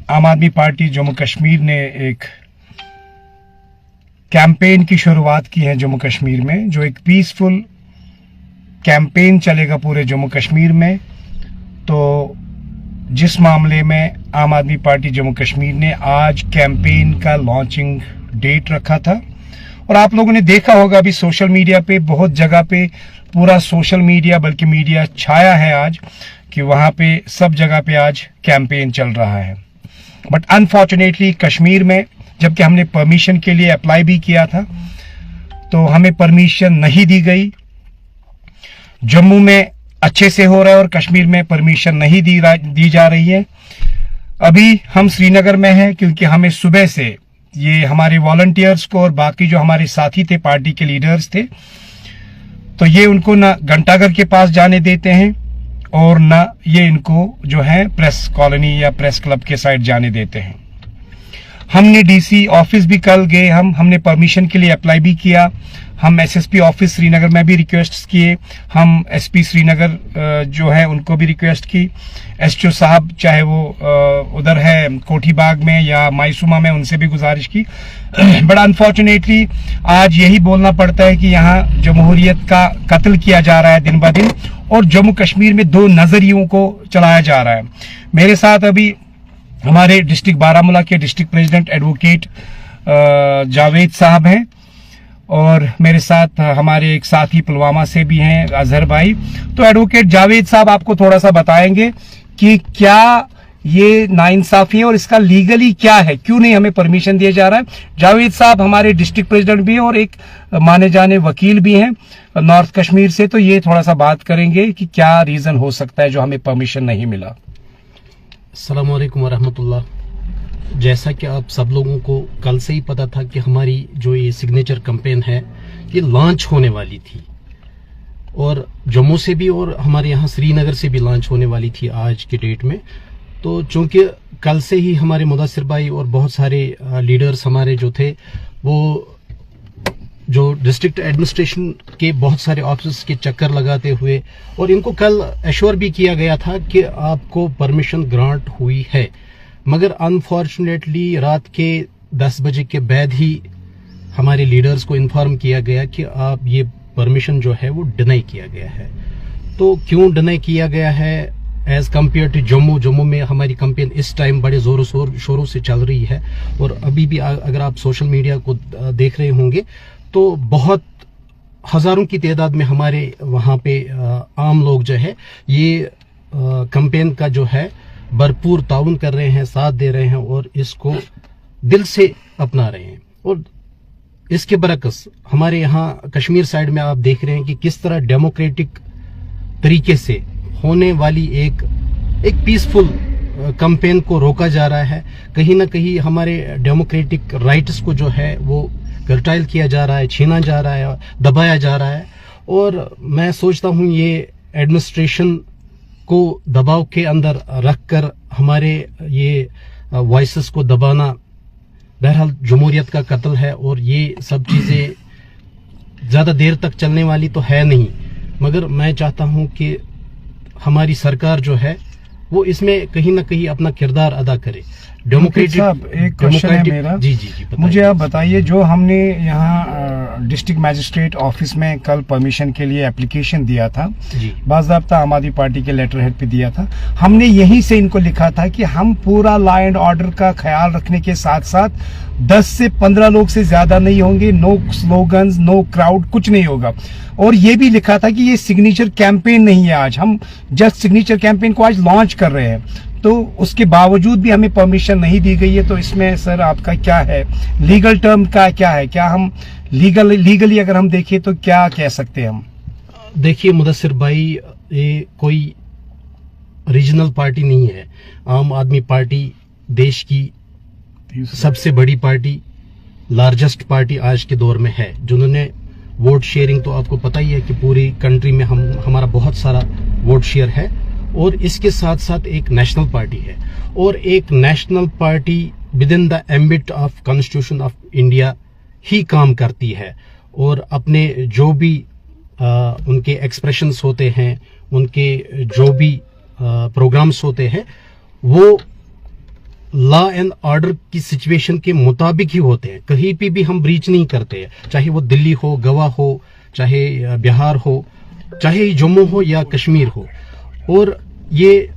आम आदमी पार्टी जम्मू कश्मीर ने एक कैंपेन की शुरुआत की है जम्मू कश्मीर में, जो एक पीसफुल कैंपेन चलेगा पूरे जम्मू कश्मीर में। तो जिस मामले में आम आदमी पार्टी जम्मू कश्मीर ने आज कैंपेन का लॉन्चिंग डेट रखा था, और आप लोगों ने देखा होगा अभी सोशल मीडिया पे बहुत जगह पे, पूरा सोशल मीडिया बल्कि मीडिया छाया है आज कि वहां पे सब जगह पे आज कैंपेन चल रहा है। बट अनफॉर्चुनेटली कश्मीर में, जबकि हमने परमिशन के लिए अप्लाई भी किया था, तो हमें परमिशन नहीं दी गई। जम्मू में अच्छे से हो रहा है और कश्मीर में परमिशन नहीं दी जा रही है। अभी हम श्रीनगर में हैं क्योंकि हमें सुबह से ये हमारे वॉलंटियर्स को और बाकी जो हमारे साथी थे, पार्टी के लीडर्स थे, तो ये उनको ना घंटाघर के पास जाने देते हैं और ना ये इनको जो है प्रेस कॉलोनी या प्रेस क्लब के साइड जाने देते हैं। हमने डीसी ऑफिस भी कल गए, हमने परमिशन के लिए अप्लाई भी किया। हम एसएसपी ऑफिस श्रीनगर में भी रिक्वेस्ट किए, हम एसपी श्रीनगर जो है उनको भी रिक्वेस्ट की, एसओ साहब चाहे वो उधर है कोठी बाग में या मायसूमा में, उनसे भी गुजारिश की। बट अनफॉर्चुनेटली आज यही बोलना पड़ता है कि यहाँ जमहूरियत का कत्ल किया जा रहा है दिन ब दिन, और जम्मू कश्मीर में दो नजरियों को चलाया जा रहा है। मेरे साथ अभी हमारे डिस्ट्रिक्ट बारामूला के डिस्ट्रिक्ट प्रेसिडेंट एडवोकेट जावेद साहब हैं, और मेरे साथ हमारे एक साथी पुलवामा से भी हैं अजहर भाई। तो एडवोकेट जावेद साहब आपको थोड़ा सा बताएंगे कि क्या ये नाइंसाफी है और इसका लीगली क्या है, क्यों नहीं हमें परमिशन दिया जा रहा है। जावेद साहब हमारे डिस्ट्रिक्ट प्रेसिडेंट भी हैं और एक माने जाने वकील भी हैं नॉर्थ कश्मीर से, तो ये थोड़ा सा बात करेंगे कि क्या रीजन हो सकता है जो हमें परमिशन नहीं मिला। अस्सलाम वालेकुम वरहमतुल्लाह। जैसा कि आप सब लोगों को कल से ही पता था कि हमारी जो ये सिग्नेचर कैंपेन है ये लॉन्च होने वाली थी, और जम्मू से भी और हमारे यहाँ श्रीनगर से भी लॉन्च होने वाली थी आज की डेट में। तो चूंकि कल से ही हमारे मुदस्सिर भाई और बहुत सारे लीडर्स हमारे जो थे, वो जो डिस्ट्रिक्ट एडमिनिस्ट्रेशन के बहुत सारे ऑफिस के चक्कर लगाते हुए, और इनको कल एश्योर भी किया गया था कि आपको परमिशन ग्रांट हुई है, मगर अनफॉर्चुनेटली रात के 10 बजे के बाद ही हमारे लीडर्स को इन्फॉर्म किया गया कि आप ये परमिशन जो है वो डिनाई किया गया है। तो क्यों डिनाई किया गया है एज कम्पेयर टू जम्मू में हमारी कैंपेन इस टाइम बड़े जोरों शोरों से चल रही है, और अभी भी अगर आप सोशल मीडिया को देख रहे होंगे तो बहुत हजारों की तादाद में हमारे वहाँ पे आम लोग जो है ये कैंपेन का जो है भरपूर ताउन कर रहे हैं, साथ दे रहे हैं और इसको दिल से अपना रहे हैं। और इसके बरकस हमारे यहाँ कश्मीर साइड में आप देख रहे हैं कि किस तरह डेमोक्रेटिक तरीके से होने वाली एक पीसफुल कैंपेन को रोका जा रहा है। कहीं ना कहीं हमारे डेमोक्रेटिक राइट्स को जो है वो कर्टाइल किया जा रहा है, छीना जा रहा है, दबाया जा रहा है। और मैं सोचता हूँ ये एडमिनिस्ट्रेशन को दबाव के अंदर रखकर हमारे ये वॉइसेस को दबाना बहरहाल जमहूरियत का कत्ल है, और ये सब चीजें ज्यादा देर तक चलने वाली तो है नहीं। मगर मैं चाहता हूं कि हमारी सरकार जो है वो इसमें कहीं ना कहीं अपना किरदार अदा करे। डेमोक्रेटिक एक क्वेश्चन है मेरा, जी, मुझे आप बताइए, जो हमने यहाँ डिस्ट्रिक्ट मैजिस्ट्रेट ऑफिस में कल परमिशन के लिए एप्लीकेशन दिया था, बाज़ाब्ता आम आदमी पार्टी के लेटर हेड पे दिया था, हमने यहीं से इनको लिखा था कि हम पूरा लॉ एंड ऑर्डर का ख्याल रखने के साथ साथ 10 से 15 लोग से ज्यादा नहीं होंगे, नो स्लोगन्स, नो क्राउड, कुछ नहीं होगा। और ये भी लिखा था कि ये सिग्नेचर कैंपेन नहीं है, आज हम जस्ट सिग्नेचर कैंपेन को आज लॉन्च कर रहे हैं, तो उसके बावजूद भी हमें परमिशन नहीं दी गई है। तो इसमें सर आपका क्या है, लीगल टर्म का क्या है, क्या हम लीगली अगर हम देखें तो क्या कह सकते हैं हम? देखिए मुदस्सिर भाई, ये कोई रीजनल पार्टी नहीं है। आम आदमी पार्टी देश की सबसे बड़ी पार्टी, लार्जेस्ट पार्टी आज के दौर में है, जिन्होंने वोट शेयरिंग, तो आपको पता ही है कि पूरी कंट्री में हमारा बहुत सारा वोट शेयर है, और इसके साथ साथ एक नेशनल पार्टी है, और एक national party within the ambit of constitution of India ही काम करती है, और अपने जो भी उनके एक्सप्रेशंस होते हैं, उनके जो भी प्रोग्राम्स होते हैं, वो लॉ एंड ऑर्डर की सिचुएशन के मुताबिक ही होते हैं, कहीं पे भी हम ब्रीच नहीं करते हैं, चाहे वो दिल्ली हो, गोवा हो, चाहे बिहार हो, चाहे जम्मू हो या कश्मीर हो। और ये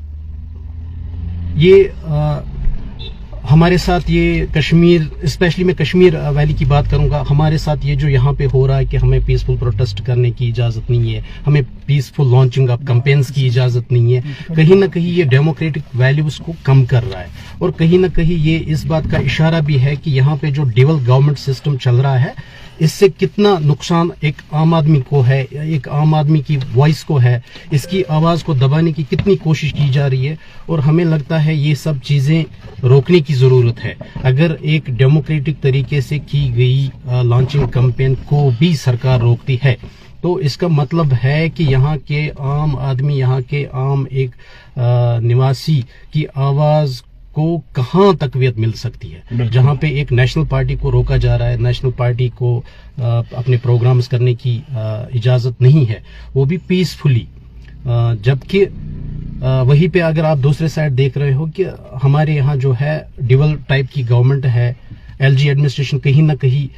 हमारे साथ ये कश्मीर, स्पेशली मैं कश्मीर वैली की बात करूंगा, हमारे साथ ये जो यहाँ पे हो रहा है कि हमें पीसफुल प्रोटेस्ट करने की इजाज़त नहीं है, हमें पीसफुल लॉन्चिंग ऑफ कैंपेन्स की इजाज़त नहीं है, कहीं ना कहीं ये डेमोक्रेटिक वैल्यूज़ को कम कर रहा है। और कहीं ना कहीं ये इस बात का इशारा भी है कि यहाँ पे जो डबल गवर्नमेंट सिस्टम चल रहा है, इससे कितना नुकसान एक आम आदमी को है, एक आम आदमी की वॉइस को है, इसकी आवाज़ को दबाने की कितनी कोशिश की जा रही है। और हमें लगता है ये सब चीज़ें रोकने की ज़रूरत है। अगर एक डेमोक्रेटिक तरीके से की गई लॉन्चिंग कैंपेन को भी सरकार रोकती है, तो इसका मतलब है कि यहाँ के आम आदमी, यहाँ के आम एक निवासी की आवाज़ को कहाँ तकवीत मिल सकती है। जहाँ पे एक नेशनल पार्टी को रोका जा रहा है, नेशनल पार्टी को अपने प्रोग्राम्स करने की इजाज़त नहीं है, वो भी पीसफुली। जबकि वहीं पे अगर आप दूसरे साइड देख रहे हो कि हमारे यहाँ जो है डबल टाइप की गवर्नमेंट है, एलजी एडमिनिस्ट्रेशन, कहीं ना कहीं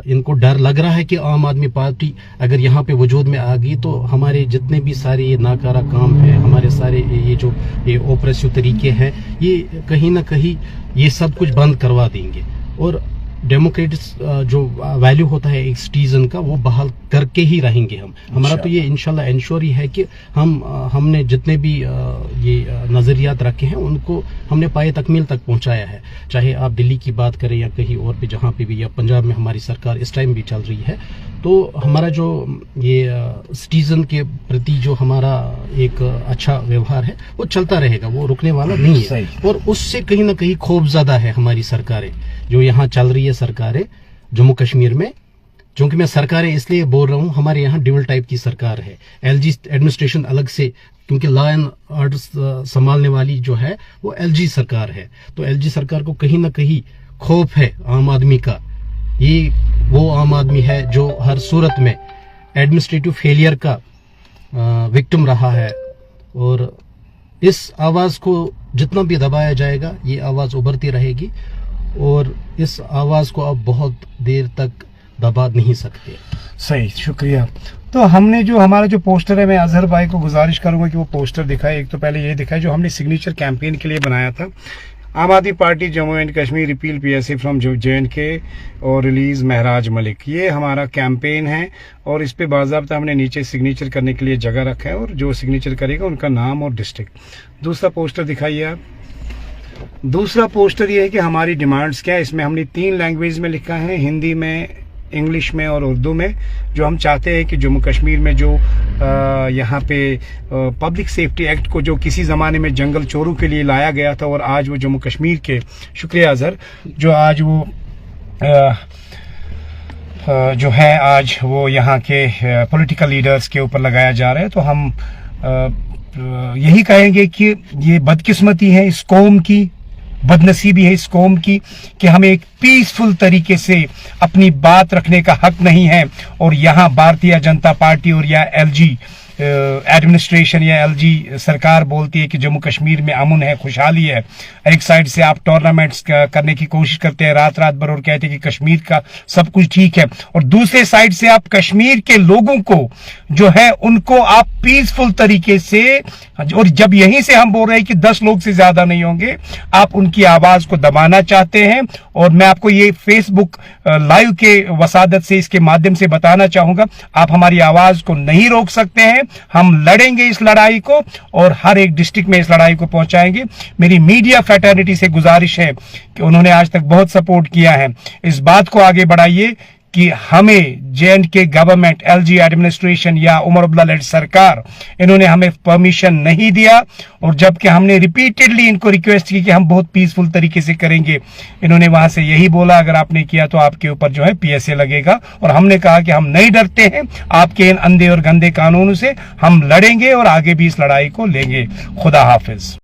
इनको डर लग रहा है कि आम आदमी पार्टी अगर यहाँ पे वजूद में आ गई तो हमारे जितने भी सारे ये नाकारा काम है, हमारे सारे ये ऑपरेसिव तरीके हैं, ये कहीं ना कहीं ये सब कुछ बंद करवा देंगे। और डेमोक्रेटिक जो वैल्यू होता है एक सिटीजन का, वो बहाल करके ही रहेंगे हम। हमारा तो ये इंशाल्लाह इंश्योर ही है कि हमने जितने भी ये नज़रियात रखे हैं उनको हमने पाए तकमील तक पहुंचाया है। चाहे आप दिल्ली की बात करें या कहीं और भी, जहाँ पे भी, या पंजाब में हमारी सरकार इस टाइम भी चल रही है, तो हमारा जो ये सिटीजन के प्रति जो हमारा एक अच्छा व्यवहार है वो चलता रहेगा, वो रुकने वाला नहीं है। और उससे कहीं ना कहीं खौफज़दा है हमारी सरकारें, जो यहाँ चल रही है सरकारें जम्मू कश्मीर में। क्योंकि मैं सरकारें इसलिए बोल रहा हूँ, हमारे यहाँ डबल टाइप की सरकार है, एलजी एडमिनिस्ट्रेशन अलग से, क्योंकि लॉ एंड ऑर्डर संभालने वाली जो है वो एलजी सरकार है। तो एलजी सरकार को कहीं ना कहीं खौफ है आम आदमी का। ये वो आम आदमी है जो हर सूरत में एडमिनिस्ट्रेटिव फेलियर का विक्टिम रहा है। और इस आवाज़ को जितना भी दबाया जाएगा, ये आवाज़ उभरती रहेगी और इस आवाज़ को आप बहुत देर तक दबा नहीं सकते। सही, शुक्रिया। तो हमने जो हमारा जो पोस्टर है, मैं अजहर भाई को गुजारिश करूंगा कि वो पोस्टर दिखाए। एक तो पहले ये दिखाए जो हमने सिग्नेचर कैंपेन के लिए बनाया था, आम आदमी party Jammu and Kashmir repeal PSA from JNK और रिलीज महराज मलिक। ये हमारा कैंपेन है और इस पे बाज़ाब्ता हमने नीचे सिग्नेचर करने के लिए जगह रखा है और जो सिग्नेचर करेगा उनका नाम और डिस्ट्रिक्ट। दूसरा पोस्टर दिखाइए आप। दूसरा पोस्टर ये है कि हमारी डिमांड्स क्या है। इसमें हमने 3 लैंग्वेज में लिखा है, हिंदी में, इंग्लिश में और उर्दू में। जो हम चाहते हैं कि जम्मू कश्मीर में जो यहाँ पे पब्लिक सेफ्टी एक्ट को जो किसी ज़माने में जंगल चोरों के लिए लाया गया था और आज वो जम्मू कश्मीर के, शुक्रिया अजहर, जो आज वो जो है आज वो यहाँ के पॉलिटिकल लीडर्स के ऊपर लगाया जा रहा है। तो हम यही कहेंगे कि ये बदकिस्मती है इस कौम की, बदनसीबी है इस कौम की कि हमें एक पीसफुल तरीके से अपनी बात रखने का हक नहीं है। और यहाँ भारतीय जनता पार्टी और या एलजी एडमिनिस्ट्रेशन या एलजी सरकार बोलती है कि जम्मू कश्मीर में अमन है, खुशहाली है। एक साइड से आप टूर्नामेंट्स करने की कोशिश करते हैं रात रात भर और कहते हैं कि कश्मीर का सब कुछ ठीक है, और दूसरे साइड से आप कश्मीर के लोगों को जो है उनको आप पीसफुल तरीके से, और जब यहीं से हम बोल रहे हैं कि 10 लोग से ज्यादा नहीं होंगे, आप उनकी आवाज को दबाना चाहते हैं। और मैं आपको ये फेसबुक लाइव के वसादत से इसके माध्यम से बताना चाहूंगा, आप हमारी आवाज को नहीं रोक सकते हैं। हम लड़ेंगे इस लड़ाई को और हर एक डिस्ट्रिक्ट में इस लड़ाई को पहुंचाएंगे। मेरी मीडिया फ्रेटर्निटी से गुजारिश है कि उन्होंने आज तक बहुत सपोर्ट किया है, इस बात को आगे बढ़ाइए कि हमें JNK गवर्नमेंट, LG एडमिनिस्ट्रेशन या उमर अब्दुल्ला लेड सरकार, इन्होंने हमें परमिशन नहीं दिया। और जबकि हमने रिपीटेडली इनको रिक्वेस्ट की कि हम बहुत पीसफुल तरीके से करेंगे, इन्होंने वहां से यही बोला अगर आपने किया तो आपके ऊपर जो है PSA लगेगा। और हमने कहा कि हम नहीं डरते हैं आपके इन अंधे और गंदे कानूनों से, हम लड़ेंगे और आगे भी इस लड़ाई को लेंगे। खुदा हाफिज।